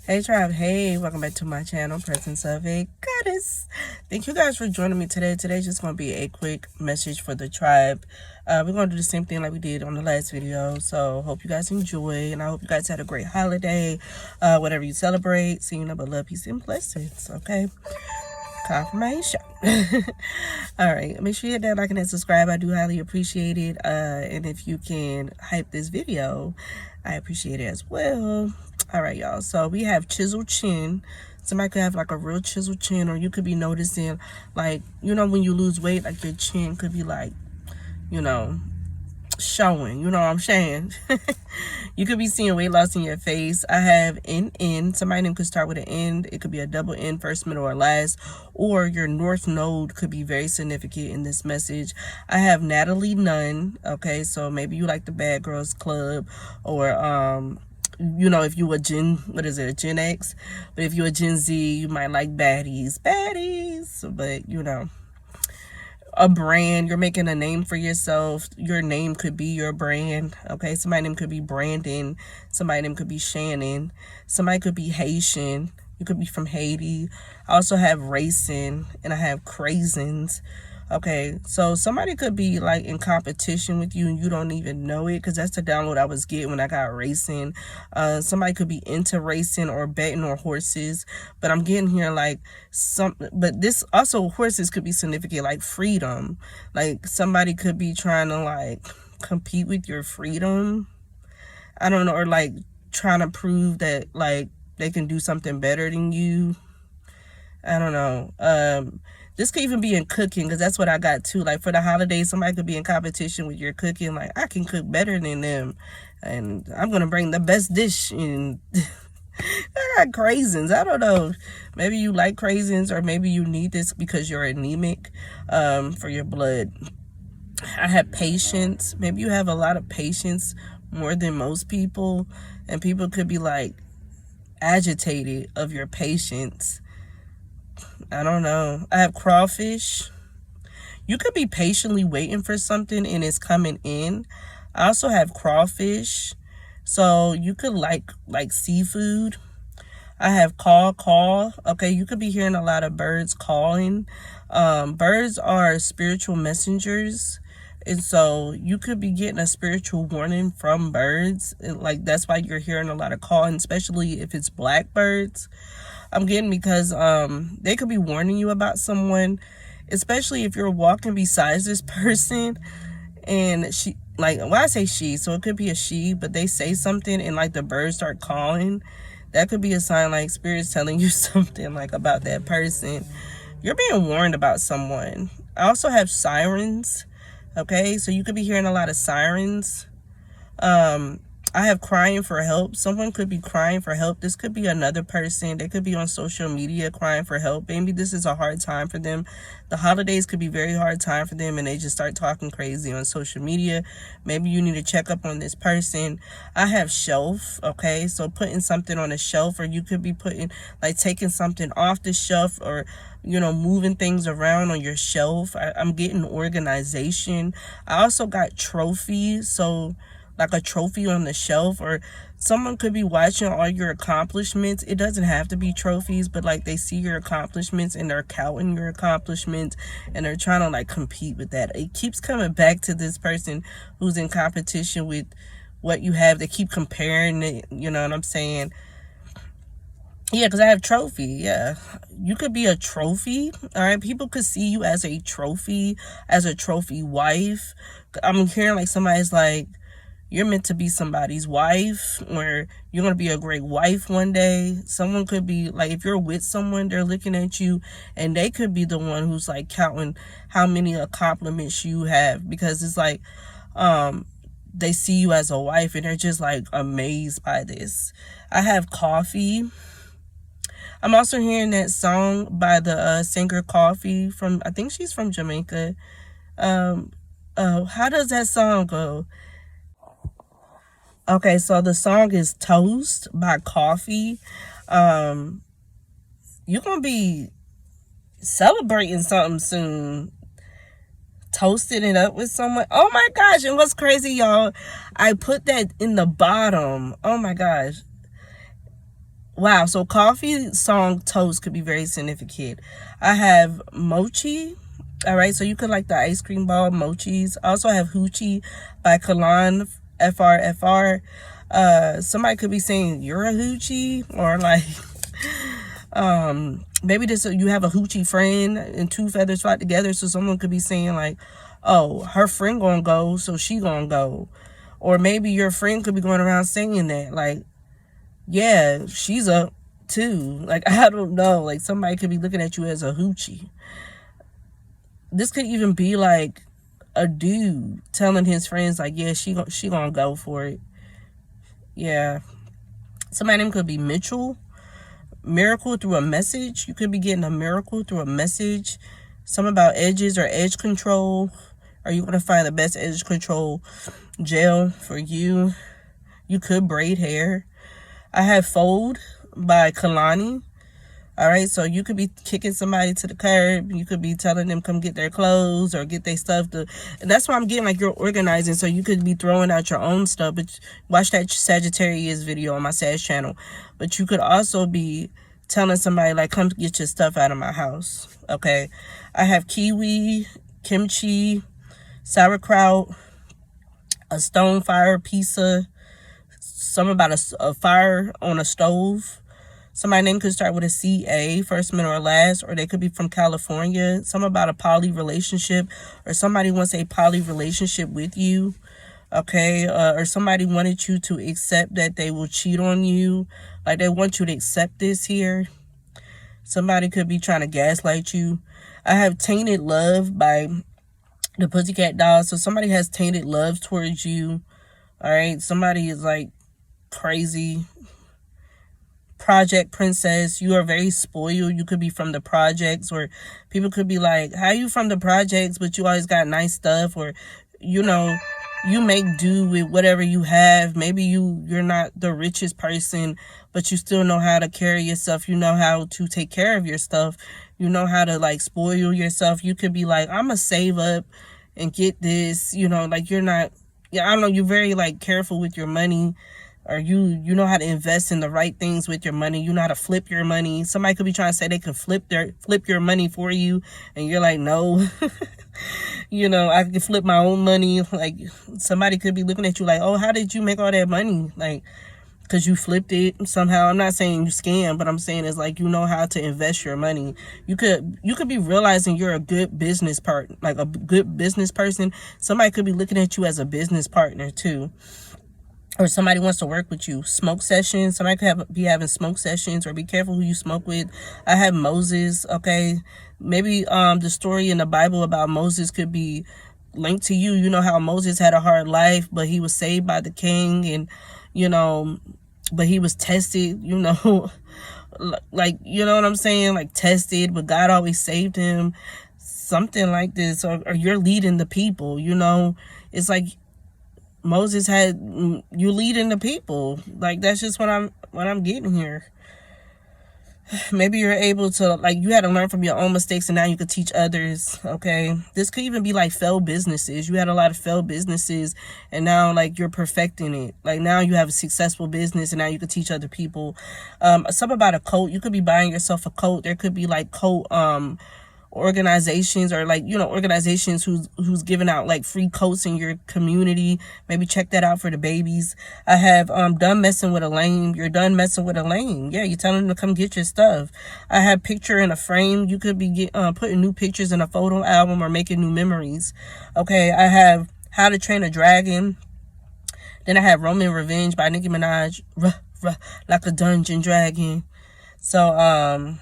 Hey tribe, hey, welcome back to my channel, Presence of a Goddess. Thank you guys for joining me today. Today's just going to be a quick message for the tribe. We're going to do the same thing like we did on the last video. So hope you guys enjoy, and I hope you guys had a great holiday. Whatever you celebrate, seeing nothing but love, peace, and blessings, okay? Confirmation. All right, make sure you hit that like and that subscribe. I do highly appreciate it. And if you can hype this video, I appreciate it as well. All right, y'all, so we have chiseled chin. Somebody could have like a real chiseled chin, or you could be noticing, like, you know, when you lose weight, like your chin could be like, you know, showing, you know what I'm saying? You could be seeing weight loss in your face. I have NN. Somebody name could start with an N. It could be a double N, first, middle, or last. Or your north node could be very significant in this message. I have Natalie Nunn. Okay, so maybe you like the Bad Girls Club, or you know, if you a Gen, what is it, a Gen X? But if you're a Gen Z, you might like baddies. But, you know, a brand, you're making a name for yourself. Your name could be your brand, okay? Somebody's name could be Brandon. Somebody's name could be Shannon. Somebody could be Haitian. You could be from Haiti. I also have racing, and I have craisins. Okay, so somebody could be like in competition with you and you don't even know it, because that's the download I was getting when I got racing. Somebody could be into racing or betting or horses, but I'm getting here like but this also, horses could be significant, like freedom. Like somebody could be trying to like compete with your freedom. I don't know, or like trying to prove that like they can do something better than you. I don't know. This could even be in cooking, because that's what I got too. Like for the holidays, somebody could be in competition with your cooking. Like, I can cook better than them, and I'm gonna bring the best dish in. I got craisins. I don't know. Maybe you like craisins, or maybe you need this because you're anemic for your blood. I have patience. Maybe you have a lot of patience, more than most people, and people could be like agitated of your patience. I don't know. I have crawfish. You could be patiently waiting for something and it's coming in. I also have crawfish. So you could like seafood. I have call. Okay, you could be hearing a lot of birds calling. Birds are spiritual messengers. And so you could be getting a spiritual warning from birds. Like, that's why you're hearing a lot of calling, especially if it's blackbirds. I'm getting, because they could be warning you about someone, especially if you're walking besides this person and she, like, well, I say she, so it could be a she, but they say something and like the birds start calling. That could be a sign, like spirit's telling you something like about that person. You're being warned about someone. I also have sirens. Okay, so you could be hearing a lot of sirens. I have crying for help. Someone could be crying for help. This could be another person. They could be on social media crying for help. Maybe this is a hard time for them. The holidays could be very hard time for them, and they just start talking crazy on social media. Maybe you need to check up on this person. I have shelf. Okay, so putting something on a shelf, or you could be putting, like, taking something off the shelf, or, you know, moving things around on your shelf. I'm getting organization. I also got trophies. So like a trophy on the shelf, or someone could be watching all your accomplishments. It doesn't have to be trophies, but like they see your accomplishments and they're counting your accomplishments and they're trying to like compete with that. It keeps coming back to this person who's in competition with what you have. They keep comparing it, you know what I'm saying? Yeah, because I have trophy. Yeah, you could be a trophy. All right, people could see you as a trophy wife. I'm hearing like somebody's like, you're meant to be somebody's wife, or you're going to be a great wife one day. Someone could be like, if you're with someone, they're looking at you and they could be the one who's like counting how many accomplishments you have, because it's like they see you as a wife and they're just like amazed by this. I have coffee. I'm also hearing that song by the singer Coffee from, I think she's from Jamaica. How does that song go? Okay, so the song is Toast by Coffee. You're gonna be celebrating something soon. Toasting it up with someone. Oh my gosh, and what's crazy, y'all, I put that in the bottom. Oh my gosh. Wow, so coffee, song, toast could be very significant. I have mochi. All right, so you could like the ice cream ball mochis. I also have hoochie by Kalan, FRFR. Somebody could be saying you're a hoochie, or like maybe this you have a hoochie friend and two feathers flock together. So someone could be saying like, oh, her friend gonna go, so she gonna go. Or maybe your friend could be going around saying that, like, yeah, she's up too. Like, I don't know. Like, somebody could be looking at you as a hoochie. This could even be like a dude telling his friends, like, yeah, she gonna go for it. Yeah. Somebody name could be Mitchell. Miracle through a message. You could be getting a miracle through a message. Something about edges or edge control. Are you going to find the best edge control gel for you? You could braid hair. I have Fold by Kalani. All right, so you could be kicking somebody to the curb. You could be telling them come get their clothes or get their stuff. And that's why I'm getting like you're organizing. So you could be throwing out your own stuff. But watch that Sagittarius video on my Sag channel. But you could also be telling somebody like come get your stuff out of my house. Okay, I have kiwi, kimchi, sauerkraut, a stone fire pizza, something about a fire on a stove. Somebody's name could start with a CA, first, middle, or last, or they could be from California. Something about a poly relationship, or somebody wants a poly relationship with you, okay? Or somebody wanted you to accept that they will cheat on you. Like, they want you to accept this here. Somebody could be trying to gaslight you. I have Tainted Love by the Pussycat Dolls. So somebody has tainted love towards you, all right? Somebody is, like, crazy. Project Princess, you are very spoiled. You could be from the projects, or people could be like, how you from the projects but you always got nice stuff, or you know, you make do with whatever you have. Maybe you're not the richest person, but you still know how to carry yourself. You know how to take care of your stuff. You know how to like spoil yourself. You could be like, I'm gonna save up and get this, you know, like you're not, yeah, I don't know, you're very like careful with your money. Or you know how to invest in the right things with your money. You know how to flip your money. Somebody could be trying to say they can flip your money for you, and you're like, no. You know, I can flip my own money. Like, somebody could be looking at you like, oh, how did you make all that money? Like, because you flipped it somehow. I'm not saying you scam, but I'm saying it's like you know how to invest your money. You could be realizing you're a good business partner, like a good business person. Somebody could be looking at you as a business partner too. Or somebody wants to work with you. Smoke sessions. Somebody could be having smoke sessions, or be careful who you smoke with. I have Moses, okay? Maybe the story in the Bible about Moses could be linked to you. You know how Moses had a hard life, but he was saved by the king, and, you know, but he was tested, you know, like, you know what I'm saying? Like, tested, but God always saved him. Something like this. Or you're leading the people, you know? It's like Moses had you leading the people. Like, that's just what I'm getting here. Maybe you're able to, like, you had to learn from your own mistakes and now you could teach others, okay? This could even be like failed businesses. You had a lot of failed businesses and now, like, you're perfecting it. Like, now you have a successful business and now you could teach other people. Something about a coat. You could be buying yourself a coat. There could be like coat organizations, or like, you know, organizations who's giving out like free coats in your community. Maybe check that out for the babies. I have done messing with a lame. You're done messing with a lame. Yeah, you're telling them to come get your stuff. I have picture in a frame. You could be putting new pictures in a photo album or making new memories. Okay, I have How to Train a Dragon. Then I have Roman Revenge by Nicki Minaj. Like a dungeon dragon. So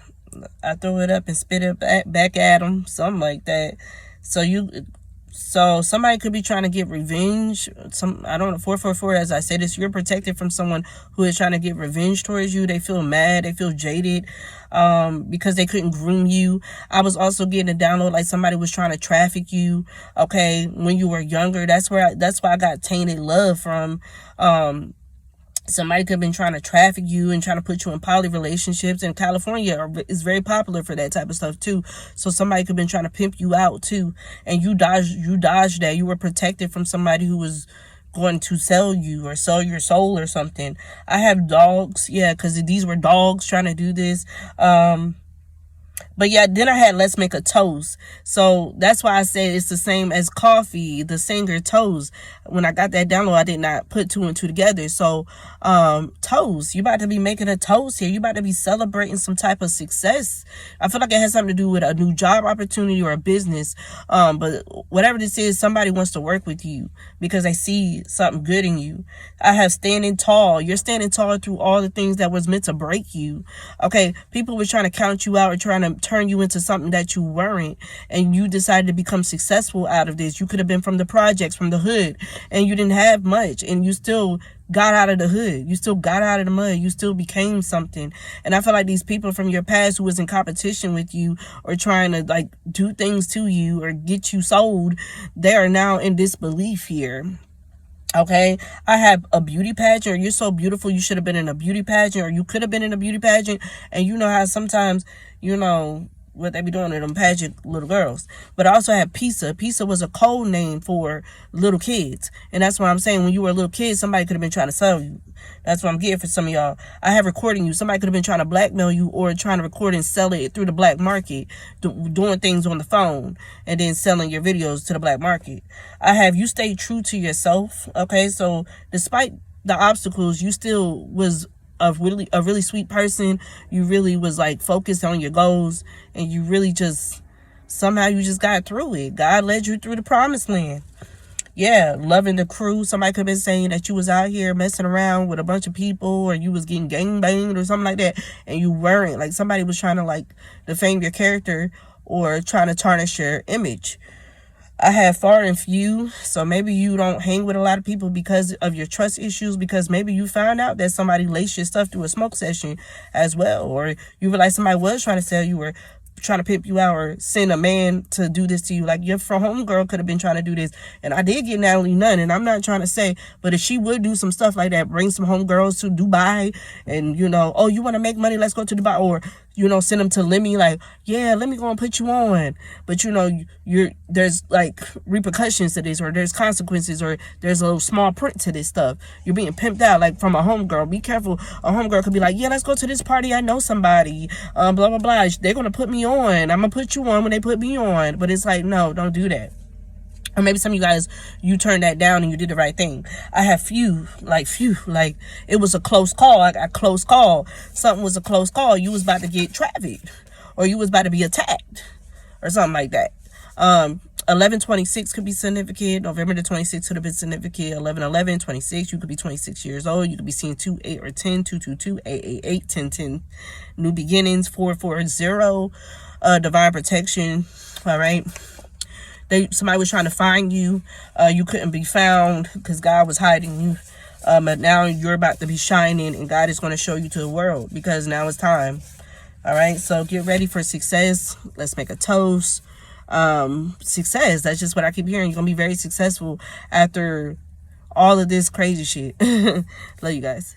I throw it up and spit it back at them, something like that. So somebody could be trying to get revenge. I don't know, 444, as I said this, you're protected from someone who is trying to get revenge towards you. They feel mad, they feel jaded, because they couldn't groom you. I was also getting a download like somebody was trying to traffic you, okay, when you were younger. That's why I got Tainted Love from. Somebody could have been trying to traffic you and trying to put you in poly relationships. And California is very popular for that type of stuff too. So somebody could have been trying to pimp you out too. And you dodged that. You were protected from somebody who was going to sell you or sell your soul or something. I have dogs, yeah, because these were dogs trying to do this. But yeah, then I had Let's Make a Toast. So that's why I said it's the same as Coffee, the singer Toast. When I got that download, I did not put two and two together. So, toast. You about to be making a toast here. You about to be celebrating some type of success. I feel like it has something to do with a new job opportunity or a business. But whatever this is, somebody wants to work with you because they see something good in you. I have standing tall. You're standing tall through all the things that was meant to break you. Okay, people were trying to count you out or trying to turn you into something that you weren't, and you decided to become successful out of this. You could have been from the projects, from the hood, and you didn't have much, and you still got out of the hood. You still got out of the mud. You still became something. And I feel like these people from your past who was in competition with you or trying to like do things to you or get you sold, they are now in disbelief here. Okay, I have a beauty pageant, or you're so beautiful you should have been in a beauty pageant, or you could have been in a beauty pageant. And you know how sometimes, you know, what they be doing to them pageant little girls. But I also have Pizza. Pizza was a code name for little kids. And that's what I'm saying. When you were a little kid, somebody could have been trying to sell you. That's what I'm getting for some of y'all. I have recording you. Somebody could have been trying to blackmail you or trying to record and sell it through the black market, doing things on the phone and then selling your videos to the black market. I have you stay true to yourself. Okay, so despite the obstacles, you still was a really sweet person. You really was like focused on your goals, and you really just somehow you just got through it. God led you through the promised land. Yeah, loving the crew. Somebody could have been saying that you was out here messing around with a bunch of people, or you was getting gangbanged or something like that, and you weren't. Like somebody was trying to like defame your character or trying to tarnish your image. I have far and few, so maybe you don't hang with a lot of people because of your trust issues, because maybe you found out that somebody laced your stuff through a smoke session as well, or you realize somebody was trying to sell you or trying to pimp you out or send a man to do this to you. Like your homegirl could have been trying to do this, and I did get Natalie Nunn, and I'm not trying to say, but if she would do some stuff like that, bring some homegirls to Dubai, and you know, oh, you want to make money, let's go to Dubai, or you know, send them to Lemmy, like, yeah, let me go and put you on. But you know, there's like repercussions to this, or there's consequences, or there's a little small print to this stuff. You're being pimped out, like from a homegirl. Be careful. A homegirl could be like, yeah, let's go to this party. I know somebody. Blah blah blah. They're gonna put me on. I'm gonna put you on when they put me on. But it's like, no, don't do that. Or maybe some of you guys, you turned that down and you did the right thing. I have few, like it was a close call. I got close call. Something was a close call. You was about to get trafficked, or you was about to be attacked, or something like that. 11/26 could be significant. November the 26th could have been significant. 11/11/26, you could be 26 years old. You could be seeing 2, 8, or 10, 222, 888, 1010. New beginnings, 440. Divine protection. All right. Somebody was trying to find you. You couldn't be found because God was hiding you. But now you're about to be shining, and God is going to show you to the world because now it's time. All right, so get ready for success. Let's make a toast. Success. That's just what I keep hearing. You're going to be very successful after all of this crazy shit. Love you guys.